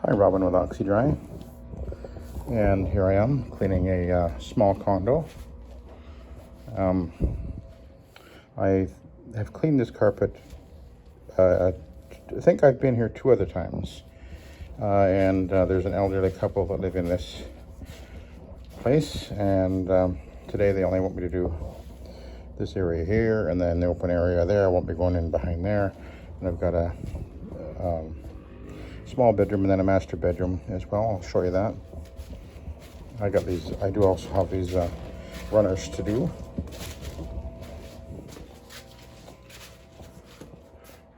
Hi, Robin with Oxy-Dry, and here I am cleaning a small condo. I have cleaned this carpet. I think I've been here 2 other times, and there's an elderly couple that live in this place, and today they only want me to do this area here, and then the open area there. I won't be going in behind there, and I've got a small bedroom and then a master bedroom as well. I'll show you that. I do also have these runners to do.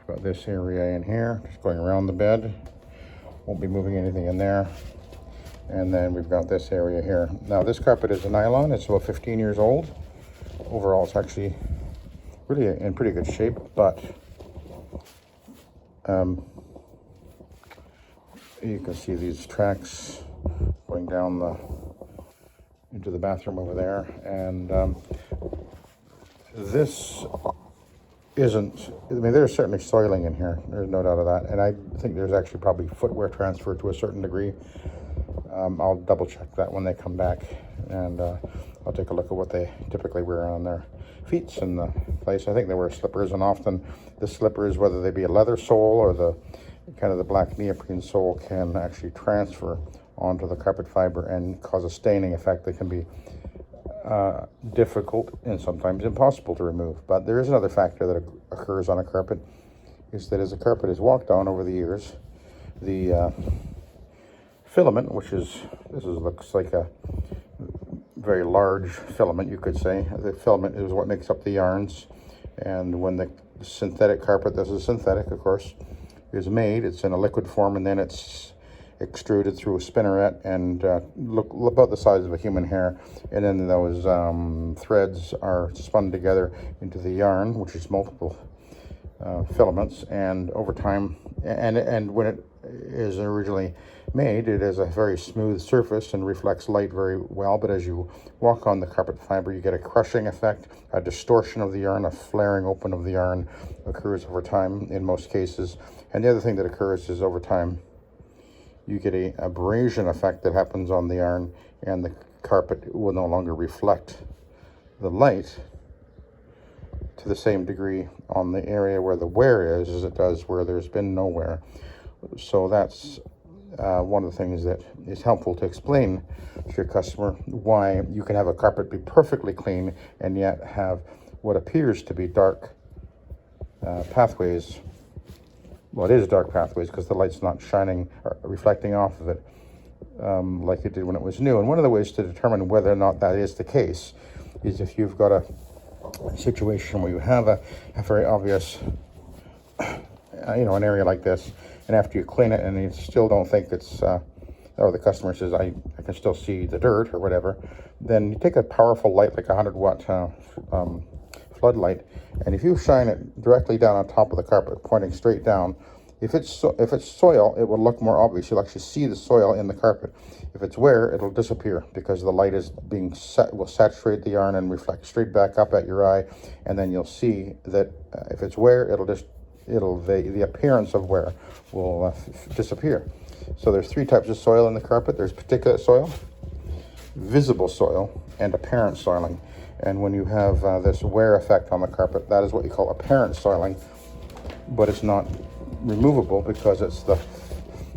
I've got this area in here, just going around the bed. Won't be moving anything in there. And then we've got this area here. Now this carpet is a nylon. It's about 15 years old. Overall, it's actually really in pretty good shape, but you can see these tracks going down into the bathroom over there, and this isn't, I mean, there's certainly soiling in here, there's no doubt of that, and I think there's actually probably footwear transfer to a certain degree. I'll double check that when they come back, and I'll take a look at what they typically wear on their feet in the place. I think they wear slippers, and often the slippers, whether they be a leather sole or the kind of the black neoprene sole, can actually transfer onto the carpet fiber and cause a staining effect that can be difficult and sometimes impossible to remove. But there is another factor that occurs on a carpet, is that as the carpet is walked on over the years, the filament, looks like a very large filament, you could say. The filament is what makes up the yarns, and when the synthetic carpet, this is synthetic of course, is made, it's in a liquid form, and then it's extruded through a spinneret and look about the size of a human hair, and then those threads are spun together into the yarn, which is multiple filaments, and over time, and when it is originally made, it is a very smooth surface and reflects light very well, but as you walk on the carpet fiber, you get a crushing effect, a distortion of the yarn, a flaring open of the yarn occurs over time in most cases. And the other thing that occurs is over time you get a abrasion effect that happens on the yarn, and the carpet will no longer reflect the light to the same degree on the area where the wear is as it does where there's been no wear. So that's one of the things that is helpful to explain to your customer, why you can have a carpet be perfectly clean and yet have what appears to be dark pathways. Well, it is dark pathways because the light's not shining or reflecting off of it like it did when it was new. And one of the ways to determine whether or not that is the case is if you've got a situation where you have a very obvious, an area like this, and after you clean it and you still don't think it's, or the customer says, I can still see the dirt or whatever, then you take a powerful light, like a 100-watt floodlight, and if you shine it directly down on top of the carpet, pointing straight down, if it's soil, it will look more obvious. You'll actually see the soil in the carpet. If it's wear, it'll disappear because the light is will saturate the yarn and reflect straight back up at your eye, and then you'll see that if it's wear, the appearance of wear will disappear. So there's 3 types of soil in the carpet. There's particulate soil, visible soil, and apparent soiling. And when you have this wear effect on the carpet, that is what you call apparent soiling, but it's not removable because it's the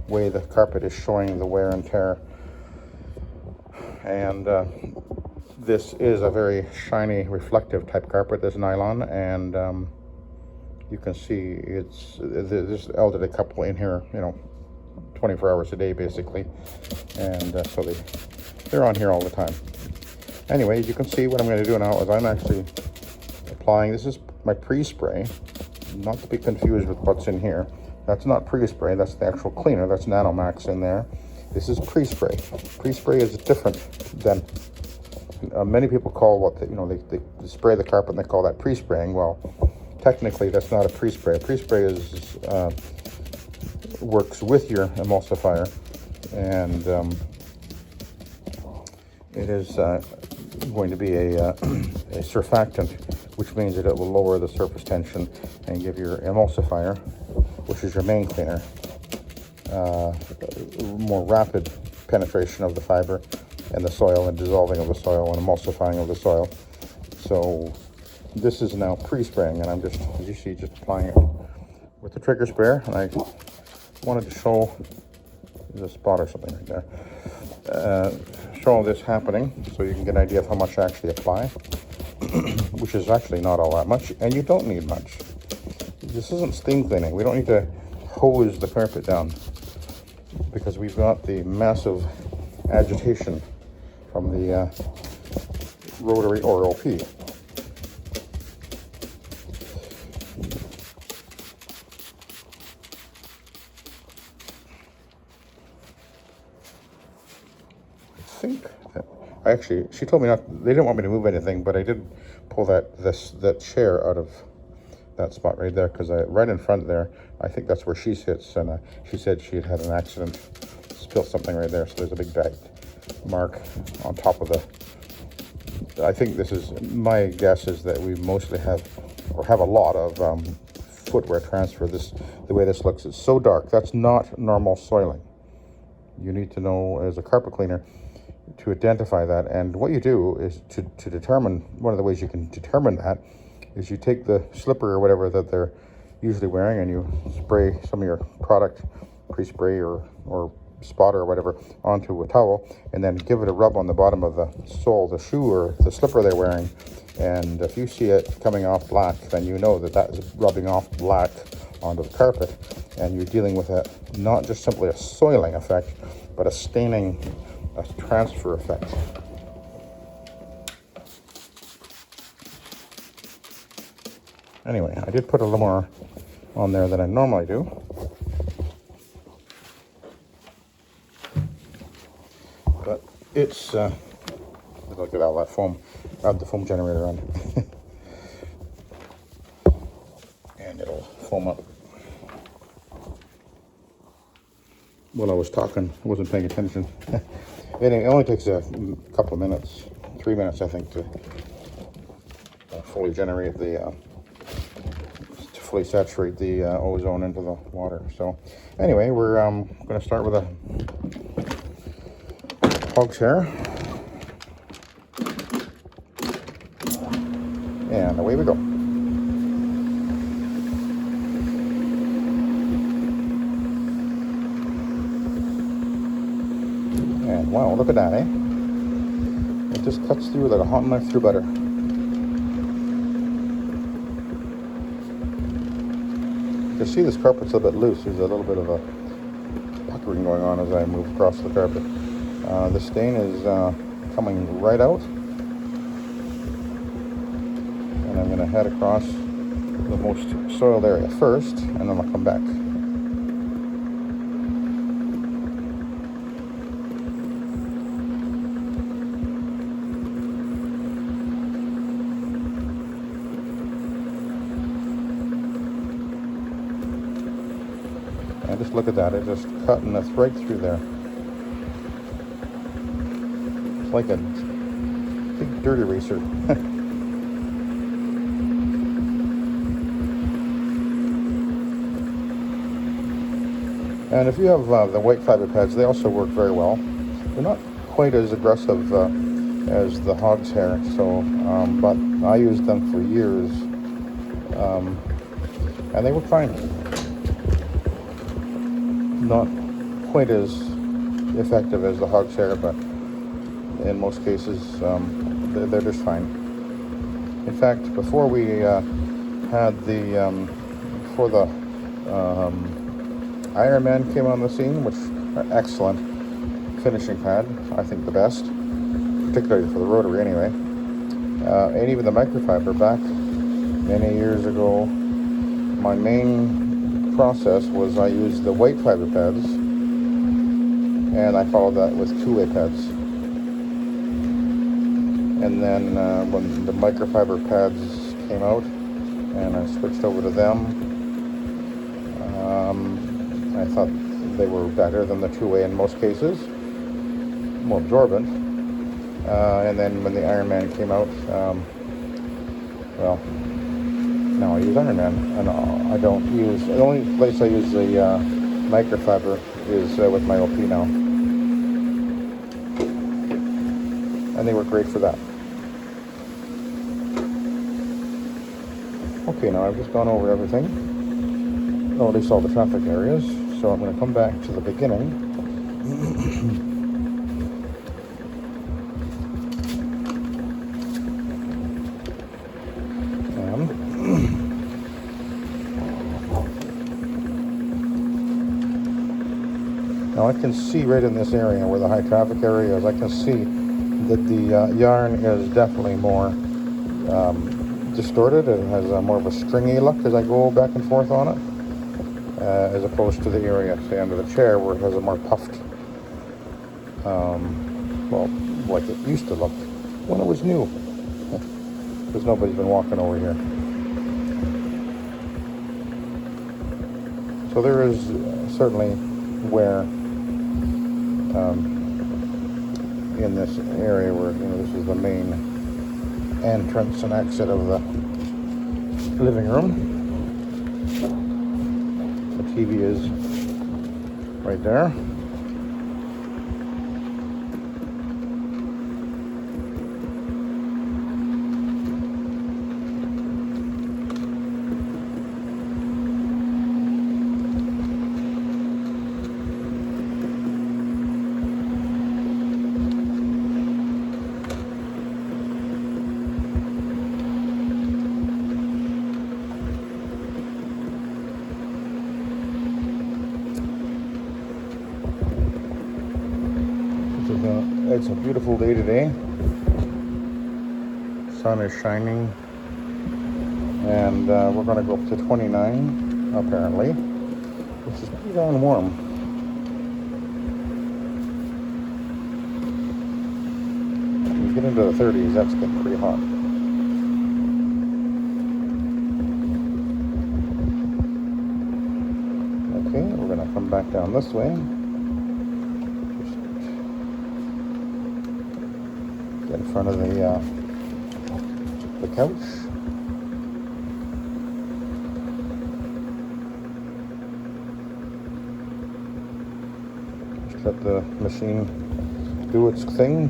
way the carpet is showing the wear and tear. And this is a very shiny, reflective type carpet, this nylon, and you can see it's this elderly couple in here, 24 hours a day basically, and so they're on here all the time. Anyway, as you can see, what I'm going to do now is I'm actually applying, this is my pre-spray, not to be confused with what's in here. That's not pre-spray, that's the actual cleaner, that's Nanomax in there. This is pre-spray. Pre-spray is different than, many people call what, they spray the carpet and they call that pre-spraying. Well, technically that's not a pre-spray. A pre-spray works with your emulsifier, and it is going to be a surfactant, which means that it will lower the surface tension and give your emulsifier, which is your main cleaner, more rapid penetration of the fiber and the soil, and dissolving of the soil and emulsifying of the soil. So this is now pre-spraying, and I'm just, as you see, just applying it with the trigger sprayer. And I wanted to show, there's a spot or something right there, show this happening so you can get an idea of how much I actually apply, which is actually not all that much, and you don't need much. This isn't steam cleaning. We don't need to hose the carpet down because we've got the massive agitation from the rotary or OP. I think that actually, she told me not, they didn't want me to move anything, but I did pull that chair out of that spot right there, because right in front there, I think that's where she sits, and she said she had an accident, spilled something right there, so there's a big mark on top of I think this is, my guess is that we mostly have, or have a lot of footwear transfer. The way this looks, it's so dark. That's not normal soiling. You need to know, as a carpet cleaner, to identify that. And what you do is to determine, one of the ways you can determine that is you take the slipper or whatever that they're usually wearing, and you spray some of your product, pre-spray or spotter or whatever, onto a towel, and then give it a rub on the bottom of the sole, the shoe or the slipper they're wearing. And if you see it coming off black, then you know that is rubbing off black onto the carpet, and you're dealing with not just simply a soiling effect, but a staining, a transfer effect. Anyway, I did put a little more on there than I normally do. But it's, look at all that foam. I have the foam generator on. And it'll foam up. While I was talking, I wasn't paying attention. It only takes a couple of minutes, 3 minutes, I think, to fully generate to fully saturate the ozone into the water. So anyway, we're going to start with a hog's hair, and away we go. And wow, look at that, eh? It just cuts through like a hot knife through butter. You can see this carpet's a little bit loose. There's a little bit of a puckering going on as I move across the carpet. The stain is coming right out, and I'm going to head across the most soiled area first, and then I'll come back. And just look at that, it's just cutting us right through there. It's like a big dirt eraser. And if you have the white fiber pads, they also work very well. They're not quite as aggressive as the hog's hair, so but I used them for years, and they work fine. Not quite as effective as the hog's hair, but in most cases they're just fine. In fact, before we had before the Iron Man came on the scene, which are excellent finishing pad, I think the best, particularly for the rotary anyway, and even the microfiber back many years ago, my main process was I used the white fiber pads, and I followed that with two-way pads. And then when the microfiber pads came out and I switched over to them, I thought they were better than the two-way in most cases, more absorbent. And then when the Iron Man came out, well, now I use Iron Man, and I don't use, the only place I use the microfiber is with my LP now. And they work great for that. Okay, now I've just gone over everything. Or at least all the traffic areas. So I'm going to come back to the beginning. Now I can see right in this area where the high traffic area is, I can see that the yarn is definitely more distorted. It has more of a stringy look as I go back and forth on it, as opposed to the area, say, under the chair where it has a more puffed, well, like it used to look when it was new, because nobody's been walking over here. So there is certainly wear in this area where, you know, this is the main entrance and exit of the living room. The TV is right there. It's a beautiful day today. Sun is shining, and we're going to go up to 29 apparently, which is pretty darn warm. When you get into the 30s, that's getting pretty hot. Okay, we're going to come back down this way. In front of the couch. Just let the machine do its thing.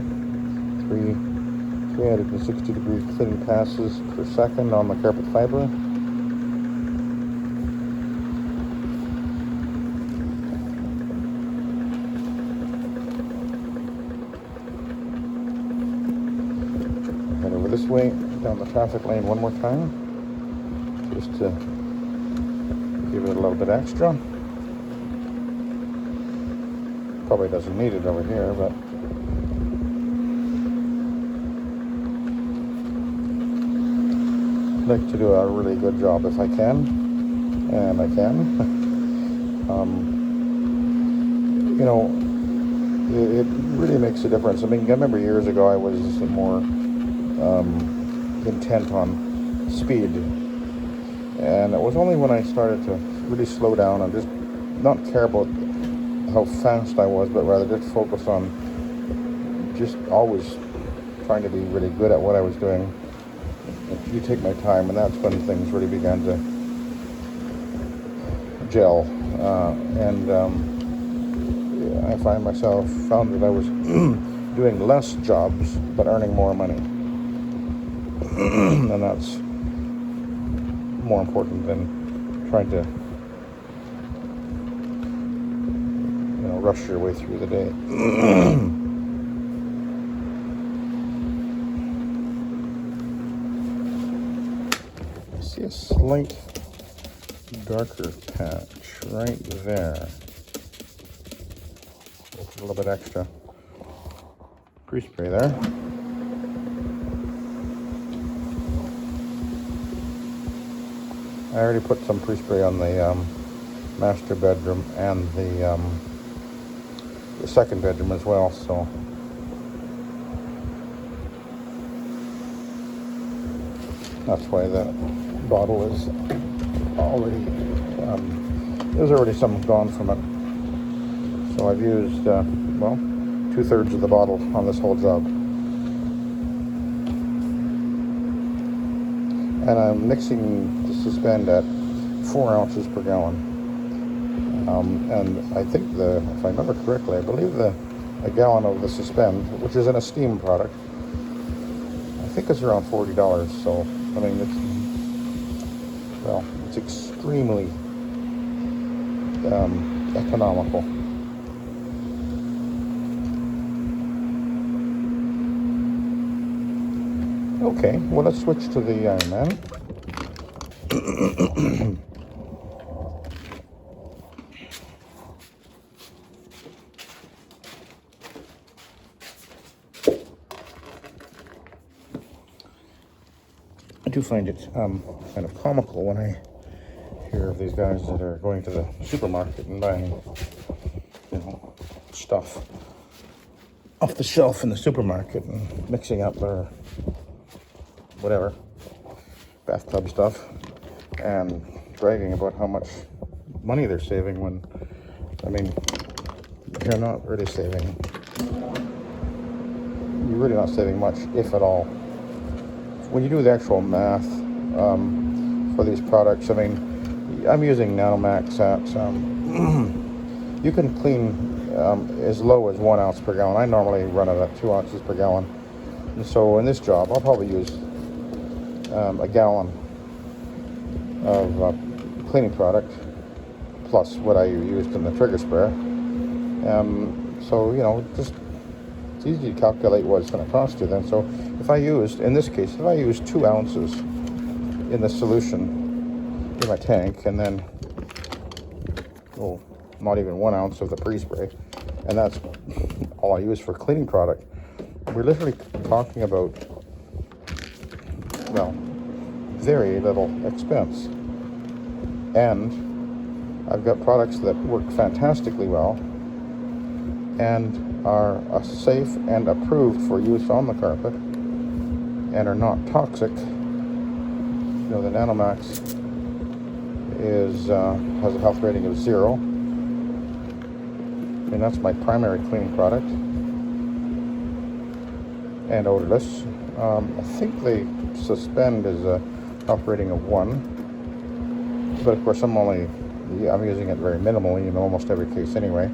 360-degree clean passes per second on the carpet fiber. This way down the traffic lane one more time, just to give it a little bit extra. Probably doesn't need it over here, but I'd like to do a really good job if I can, and I can. You know, it really makes a difference. I mean, I remember years ago I was more intent on speed, and it was only when I started to really slow down and just not care about how fast I was, but rather just focus on just always trying to be really good at what I was doing. You take my time, and that's when things really began to gel, and I found that I was doing less jobs but earning more money. And that's more important than trying to, you know, rush your way through the day. I see a slight darker patch right there. A little bit extra pre-spray there. I already put some pre-spray on the master bedroom and the second bedroom as well, so that's why the bottle is already, there's already some gone from it. So I've used, well, 2/3 of the bottle on this whole job. And I'm mixing the suspend at 4 ounces per gallon. And I think if I remember correctly, I believe a gallon of the Suspend, which is an esteemed product, I think it's around $40. So I mean, it's extremely economical. Okay, well, let's switch to the Iron Man. I do find it kind of comical when I hear of these guys that are going to the supermarket and buying, stuff off the shelf in the supermarket and mixing up their whatever bathtub stuff and bragging about how much money they're saving when, I mean, you're not really saving. You're really not saving much, if at all. When you do the actual math for these products, I mean, I'm using Nanomax at, you can clean as low as 1 ounce per gallon. I normally run it at 2 ounces per gallon. And so in this job, I'll probably use a gallon of cleaning product plus what I used in the trigger sprayer. So, just it's easy to calculate what it's going to cost you then. So if I used 2 ounces in the solution in my tank, and then, not even 1 ounce of the pre-spray, and that's all I use for cleaning product, we're literally talking about, very little expense. And I've got products that work fantastically well and are safe and approved for use on the carpet and are not toxic. The Nanomax has a health rating of 0. I mean, that's my primary cleaning product, and odorless. I think the Suspend is a health rating of 1, but of course I'm using it very minimally in almost every case anyway.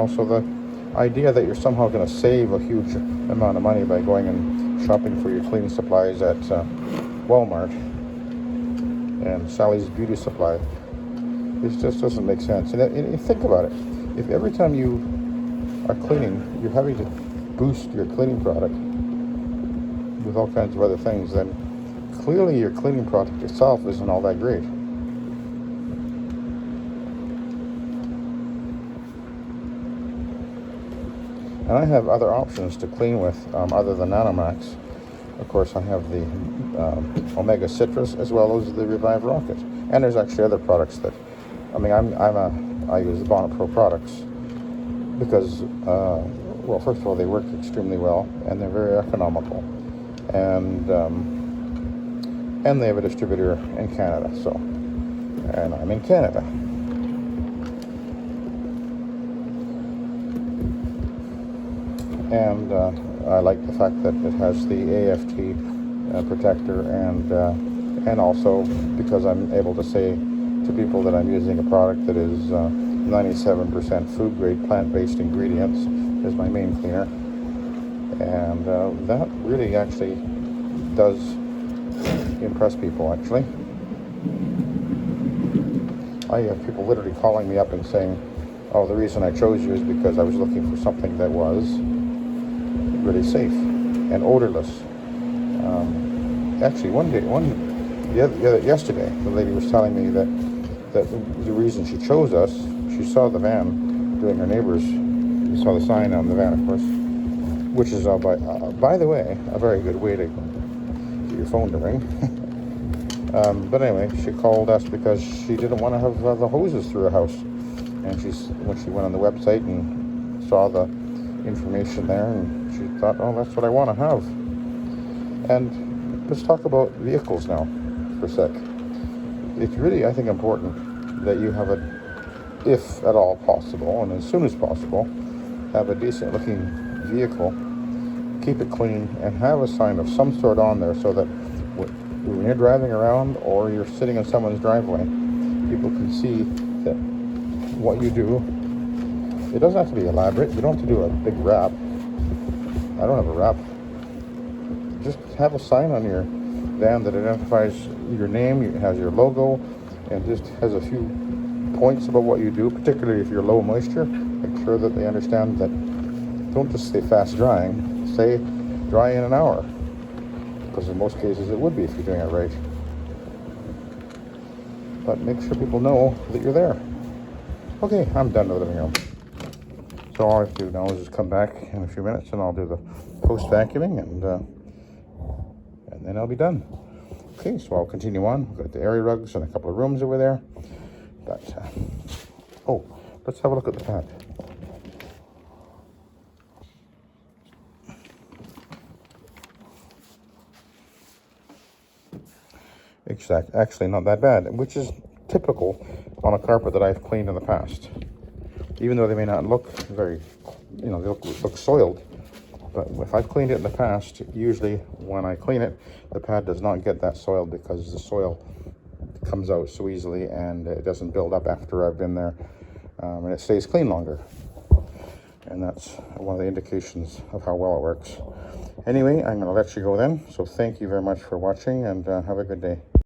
So the idea that you're somehow going to save a huge amount of money by going and shopping for your cleaning supplies at Walmart and Sally's Beauty Supply, it just doesn't make sense. And think about it. If every time you are cleaning, you're having to boost your cleaning product with all kinds of other things, then clearly your cleaning product itself isn't all that great. And I have other options to clean with other than Nanomax. Of course, I have the Omega Citrus as well as the Revive Rocket. And there's actually other products that, I use the Bonnet Pro products because, first of all, they work extremely well and they're very economical. And they have a distributor in Canada, and I'm in Canada. And I like the fact that it has the AFT protector, and also because I'm able to say to people that I'm using a product that is 97% food grade plant-based ingredients as my main cleaner, and that really actually does impress people. Actually, I have people literally calling me up and saying, "Oh, the reason I chose you is because I was looking for something that was really safe and odorless." Actually, yesterday, the lady was telling me that the reason she chose us, she saw the van doing her neighbors. You saw the sign on the van, of course, which is by the way, a very good way to get your phone to ring. But anyway, she called us because she didn't want to have the hoses through her house, and when she went on the website and saw the information there, and she thought, "Oh, that's what I want to have." And let's talk about vehicles now for a sec. It's really, I think, important that you have if at all possible, and as soon as possible, have a decent looking vehicle, keep it clean, and have a sign of some sort on there so that when you're driving around or you're sitting in someone's driveway, people can see that what you do, it doesn't have to be elaborate. You don't have to do a big wrap. I don't have a wrap. Just have a sign on your van that identifies your name, it has your logo, and just has a few points about what you do, particularly if you're low moisture. Make sure that they understand that don't just say fast drying, say dry in an hour, because in most cases it would be if you're doing it right. But make sure people know that you're there. Okay, I'm done with the living room. So all I have to do now is just come back in a few minutes and I'll do the post vacuuming and then I'll be done. Okay, so I'll continue on. We've got the area rugs and a couple of rooms over there. But, oh, let's have a look at the pad. Actually not that bad, which is typical on a carpet that I've cleaned in the past. Even though they may not look very, they look soiled. But if I've cleaned it in the past, usually when I clean it, the pad does not get that soiled because the soil comes out so easily and it doesn't build up after I've been there, and it stays clean longer. And that's one of the indications of how well it works. Anyway, I'm going to let you go then. So thank you very much for watching and have a good day.